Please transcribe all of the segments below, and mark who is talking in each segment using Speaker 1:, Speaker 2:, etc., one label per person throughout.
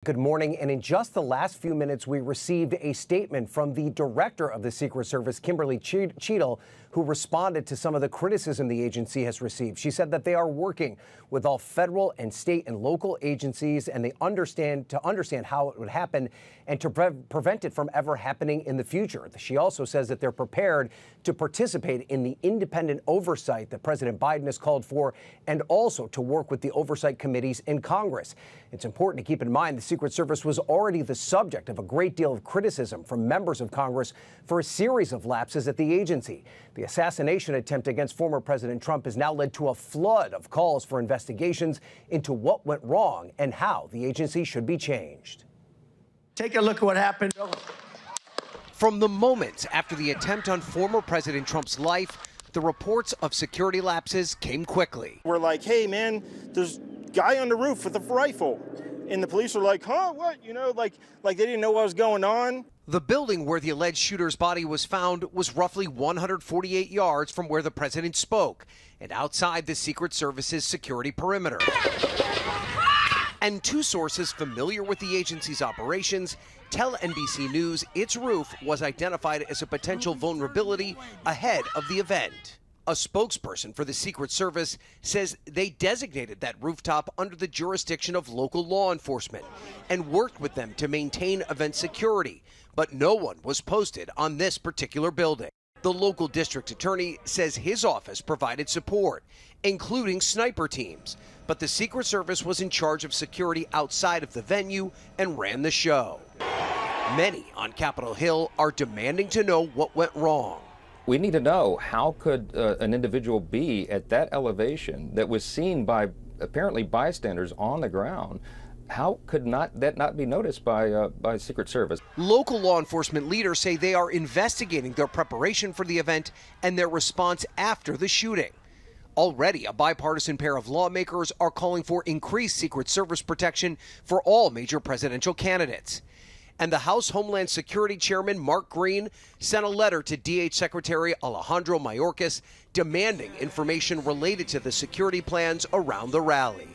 Speaker 1: Good morning. And in just the last few minutes, we received a statement from the director of the Secret Service, Kimberly Cheadle, who responded to some of the criticism the agency has received. She said that they are working with all federal and state and local agencies, and they understand how it would happen and to prevent it from ever happening in the future. She also says that they're prepared to participate in the independent oversight that President Biden has called for, and also to work with the oversight committees in Congress. It's important to keep in mind the Secret Service was already the subject of a great deal of criticism from members of Congress for a series of lapses at the agency. The assassination attempt against former President Trump has now led to a flood of calls for investigations into what went wrong and how the agency should be changed.
Speaker 2: Take a look at what happened.
Speaker 3: From the moments after the attempt on former President Trump's life, the reports of security lapses came quickly.
Speaker 4: We're like, hey, man, there's a guy on the roof with a rifle. And the police are like, huh, what? You know, like they didn't know what was going on.
Speaker 3: The building where the alleged shooter's body was found was roughly 148 yards from where the president spoke and outside the Secret Service's security perimeter. And two sources familiar with the agency's operations tell NBC News its roof was identified as a potential vulnerability ahead of the event. A spokesperson for the Secret Service says they designated that rooftop under the jurisdiction of local law enforcement and worked with them to maintain event security, but no one was posted on this particular building. The local district attorney says his office provided support, including sniper teams, but the Secret Service was in charge of security outside of the venue and ran the show. Many on Capitol Hill are demanding to know what went wrong.
Speaker 5: We need to know, how could an individual be at that elevation that was seen by apparently bystanders on the ground? How could that not be noticed by Secret Service?
Speaker 3: Local law enforcement leaders say they are investigating their preparation for the event and their response after the shooting. Already, a bipartisan pair of lawmakers are calling for increased Secret Service protection for all major presidential candidates. And the House Homeland Security Chairman Mark Green sent a letter to DH Secretary Alejandro Mayorkas demanding information related to the security plans around the rally,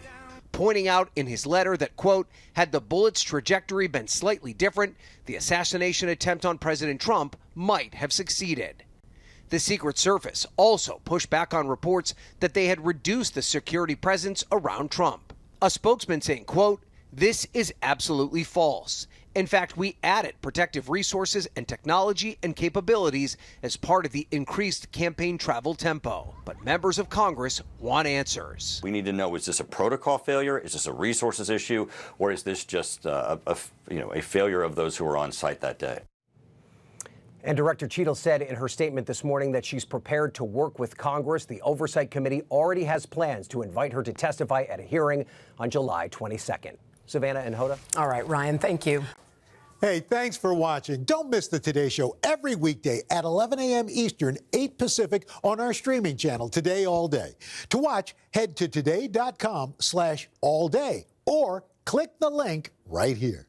Speaker 3: pointing out in his letter that, quote, had the bullet's trajectory been slightly different, the assassination attempt on President Trump might have succeeded. The Secret Service also pushed back on reports that they had reduced the security presence around Trump. A spokesman saying, quote, this is absolutely false. In fact, we added protective resources and technology and capabilities as part of the increased campaign travel tempo. But members of Congress want answers.
Speaker 6: We need to know, is this a protocol failure? Is this a resources issue? Or is this just a failure of those who were on site that day?
Speaker 1: And Director Cheadle said in her statement this morning that she's prepared to work with Congress. The Oversight Committee already has plans to invite her to testify at a hearing on July 22nd. Savannah and Hoda.
Speaker 7: All right, Ryan, thank you.
Speaker 8: Hey, thanks for watching. Don't miss the Today Show every weekday at 11 a.m. Eastern, 8 Pacific on our streaming channel, Today All Day. To watch, head to today.com/allday or click the link right here.